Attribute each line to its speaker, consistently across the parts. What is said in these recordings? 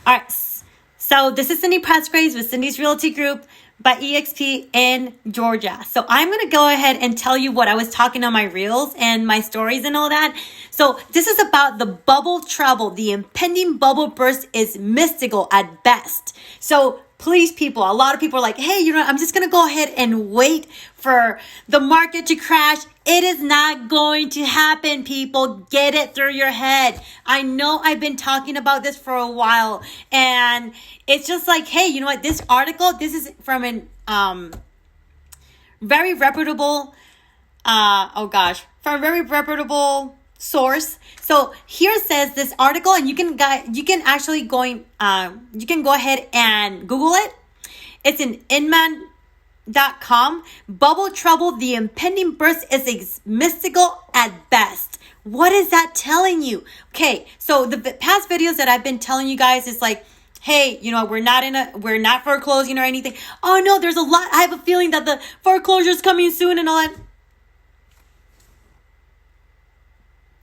Speaker 1: All right. So this is Cindy Presgraves with Cindy's Realty Group by EXP in Georgia. So I'm going to go ahead and tell you what I was talking on my reels and my stories and all that. So this is about the bubble trouble. The impending bubble burst is mystical at best. So please, people, a lot of people are like, hey, I'm just going to go ahead and wait for the market to crash. It is not going to happen, people. Get it through your head. I know I've been talking about this for a while, and it's just like, hey, you know what? This article, this is from an very reputable, from a very reputable source. So here it says this article, and you can go ahead and Google it. It's in inman.com. Bubble trouble, the impending burst is mystical at best. What is that telling you? Okay, so the past videos that I've been telling you guys is like, hey, we're not foreclosing or anything. Oh no, there's a lot. I have a feeling that the foreclosure is coming soon and all that.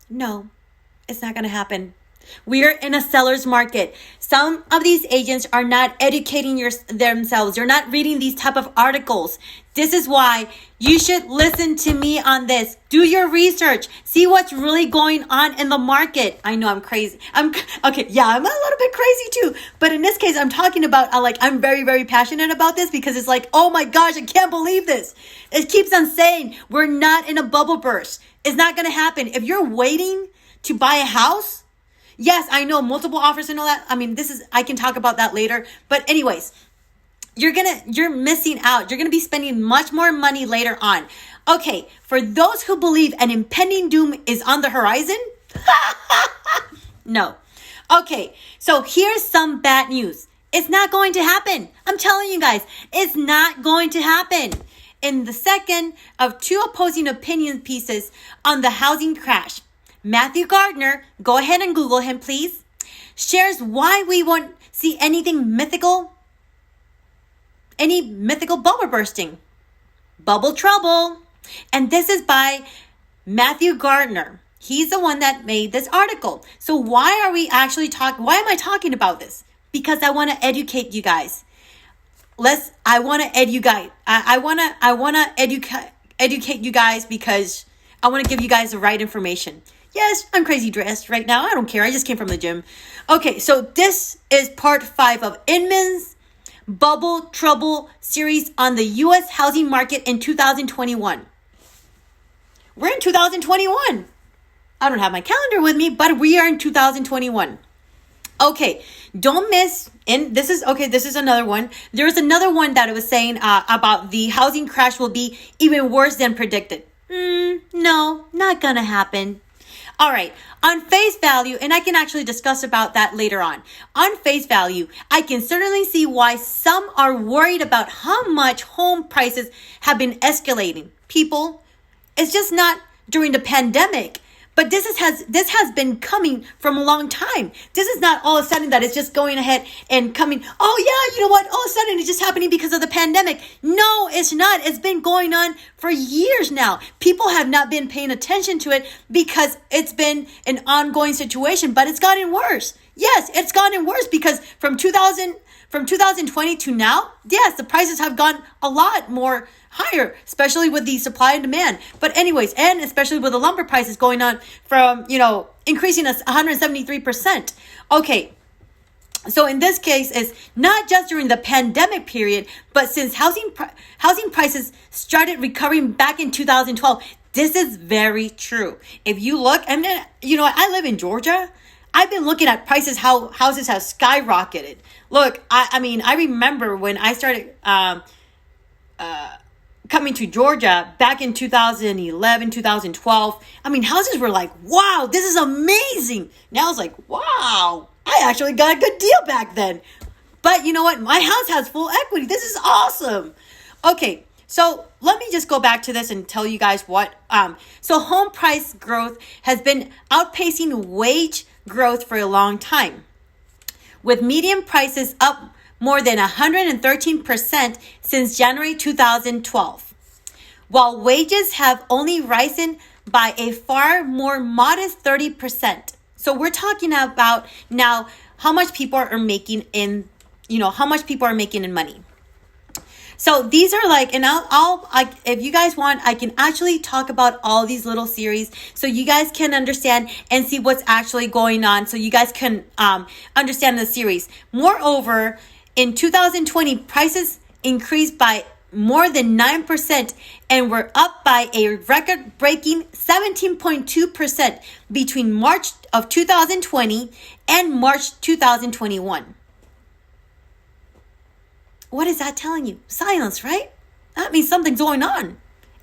Speaker 1: No, it's not going to happen. We are in a seller's market. Some of these agents are not educating themselves. They're not reading these type of articles. This is why you should listen to me on this. Do your research. See what's really going on in the market. I know I'm crazy. I'm a little bit crazy too. But in this case, I'm talking about, I'm very, very passionate about this because it's like, oh my gosh, I can't believe this. It keeps on saying we're not in a bubble burst. It's not going to happen. If you're waiting to buy a house, yes, I know multiple offers and all that. I can talk about that later. But anyways, you're missing out. You're going to be spending much more money later on. Okay, for those who believe an impending doom is on the horizon, no. Okay, so here's some bad news. It's not going to happen. I'm telling you guys, it's not going to happen. In the second of two opposing opinion pieces on the housing crash, Matthew Gardner, go ahead and Google him, please, shares why we won't see any mythical bubble bursting, bubble trouble. And this is by Matthew Gardner. He's the one that made this article. So why am I talking about this? Because I want to educate you guys. I want to educate you guys because I want to give you guys the right information. Yes, I'm crazy dressed right now. I don't care. I just came from the gym. Okay, so this is part 5 of Inman's Bubble Trouble series on the U.S. housing market in 2021. We're in 2021. I don't have my calendar with me, but we are in 2021. Okay, don't miss, and this is another one. There's another one that I was saying about the housing crash will be even worse than predicted. No, not gonna happen. All right, on face value, and I can actually discuss about that later on. On face value, I can certainly see why some are worried about how much home prices have been escalating. People, it's just not during the pandemic. But this has been coming from a long time. This is not all of a sudden that it's just going ahead and coming. Oh yeah, you know what? All of a sudden it's just happening because of the pandemic. No, it's not. It's been going on for years now. People have not been paying attention to it because it's been an ongoing situation, but it's gotten worse. Yes, it's gotten worse because from 2020 to now, yes, the prices have gone a lot more higher, especially with the supply and demand. But anyways, and especially with the lumber prices going on from, increasing us 173%. Okay. So in this case, it's not just during the pandemic period, but since housing prices started recovering back in 2012. This is very true. If you look, and then, I live in Georgia. I've been looking at prices, how houses have skyrocketed. Look, I remember when I started coming to Georgia back in 2011, 2012. Houses were like, wow, this is amazing. Now it's like, wow, I actually got a good deal back then. But you know what? My house has full equity. This is awesome. Okay, so let me just go back to this and tell you guys what. So home price growth has been outpacing wage growth for a long time, with median prices up more than 113% since January 2012, while wages have only risen by a far more modest 30%. So we're talking about now how much people are making in, how much people are making in money. So these are like, and if you guys want, I can actually talk about all these little series so you guys can understand and see what's actually going on, so you guys can understand the series. Moreover, in 2020, prices increased by more than 9% and were up by a record-breaking 17.2% between March of 2020 and March 2021. What is that telling you? Silence, right? That means something's going on. And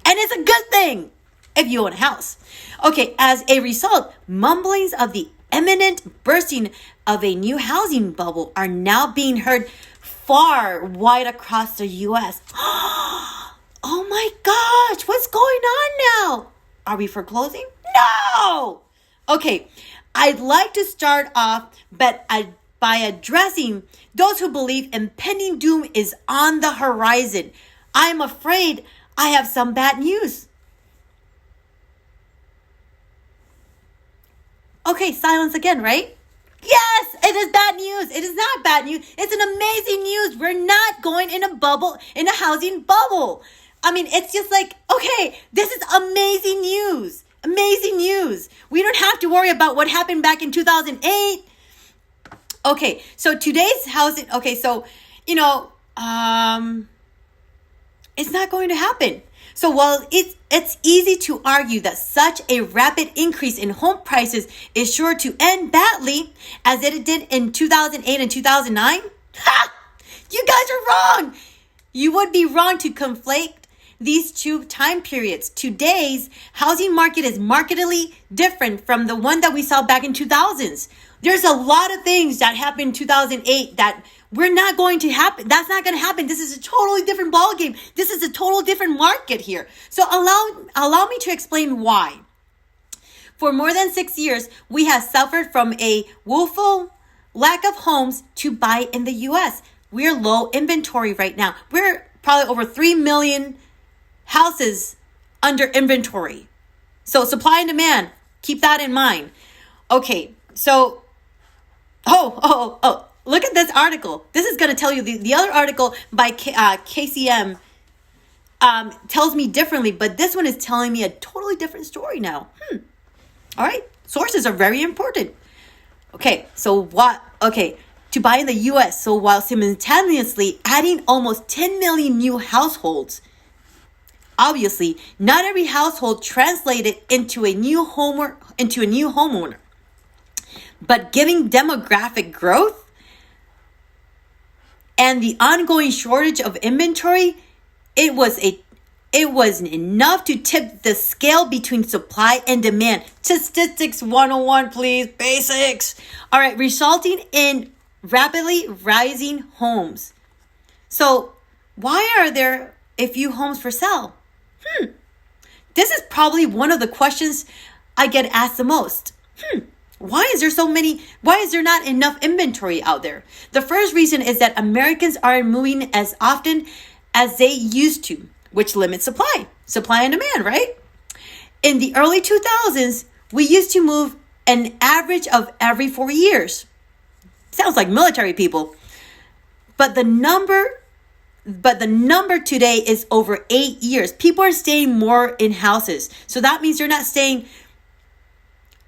Speaker 1: it's a good thing if you own a house. Okay, as a result, mumblings of the imminent bursting of a new housing bubble are now being heard far wide across the U.S. Oh my gosh, what's going on now? Are we foreclosing? No! Okay, I'd like to start off by addressing those who believe impending doom is on the horizon. I'm afraid I have some bad news. Okay, silence again, right? Yes, it is bad news. It is not bad news. It's an amazing news. We're not going in a housing bubble. I mean, it's just like, okay, this is amazing news. Amazing news. We don't have to worry about what happened back in 2008. Okay, so today's housing, it's not going to happen. So while it's easy to argue that such a rapid increase in home prices is sure to end badly, as it did in 2008 and 2009, you guys are wrong. You would be wrong to conflate these two time periods. Today's housing market is markedly different from the one that we saw back in 2000s. There's a lot of things that happened in 2008 that we're not going to happen. That's not going to happen. This is a totally different ballgame. This is a total different market here. So allow me to explain why. For more than 6 years, we have suffered from a woeful lack of homes to buy in the U.S. We're low inventory right now. We're probably over 3 million houses under inventory. So supply and demand, keep that in mind. Okay, so, look at this article. This is going to tell you, the other article by KCM tells me differently, but this one is telling me a totally different story now. All right, sources are very important. Okay, to buy in the U.S., so while simultaneously adding almost 10 million new households, obviously, not every household translated into a new homeowner. But given demographic growth and the ongoing shortage of inventory, it was enough to tip the scale between supply and demand. Statistics 101, please, basics. All right, resulting in rapidly rising homes. So why are there a few homes for sale? This is probably one of the questions I get asked the most. Why is there not enough inventory out there? The first reason is that Americans aren't moving as often as they used to, which limits supply and demand, right? In the early 2000s, we used to move an average of every 4 years. Sounds like military people. But the number today is over 8 years. People are staying more in houses. So that means they're not staying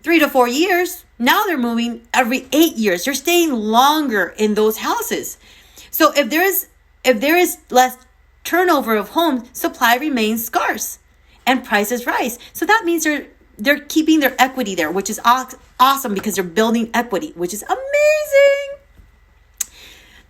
Speaker 1: 3 to 4 years. Now they're moving every 8 years. They're staying longer in those houses. So if there is less turnover of homes, supply remains scarce and prices rise. So that means they're keeping their equity there, which is awesome because they're building equity, which is amazing.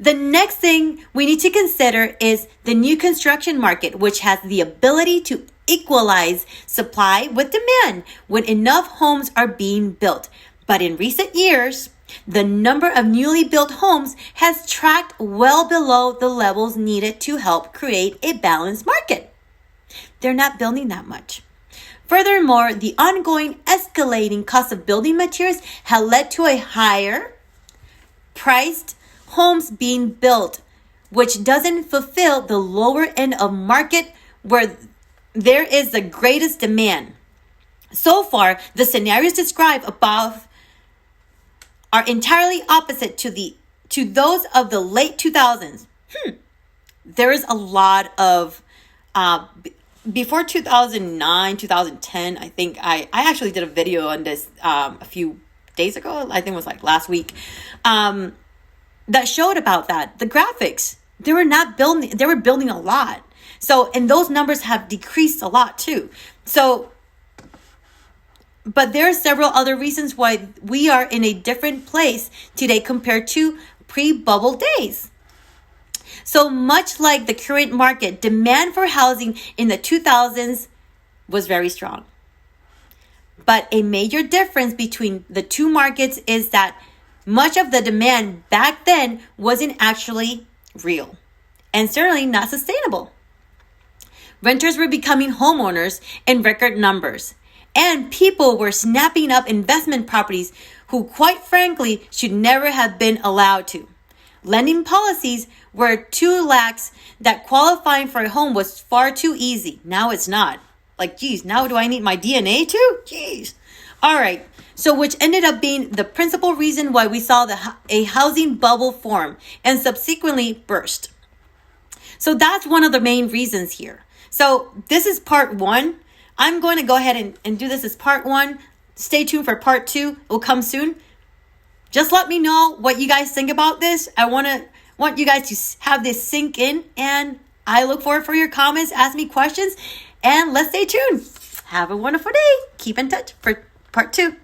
Speaker 1: The next thing we need to consider is the new construction market, which has the ability to equalize supply with demand when enough homes are being built. But in recent years, the number of newly built homes has tracked well below the levels needed to help create a balanced market. They're not building that much. Furthermore, the ongoing escalating cost of building materials has led to a higher priced homes being built, which doesn't fulfill the lower end of market where there is the greatest demand. So far, the scenarios described above are entirely opposite to those of the late 2000s. There is a lot of before 2009, 2010, I think I actually did a video on this a few days ago. I think it was like last week, that showed about that. The graphics, they were building a lot. So, and those numbers have decreased a lot too. So, but there are several other reasons why we are in a different place today compared to pre-bubble days. So much like the current market, demand for housing in the 2000s was very strong. But a major difference between the two markets is that much of the demand back then wasn't actually real and certainly not sustainable. Renters were becoming homeowners in record numbers, and people were snapping up investment properties who, quite frankly, should never have been allowed to. Lending policies were too lax that qualifying for a home was far too easy. Now it's not. Like, geez, now do I need my DNA too? Geez. All right. So, which ended up being the principal reason why we saw a housing bubble form and subsequently burst. So that's one of the main reasons here. So this is part one. I'm going to go ahead and do this as part one. Stay tuned for part two. It will come soon. Just let me know what you guys think about this. I want you guys to have this sink in, and I look forward for your comments. Ask me questions, and let's stay tuned. Have a wonderful day. Keep in touch for part two.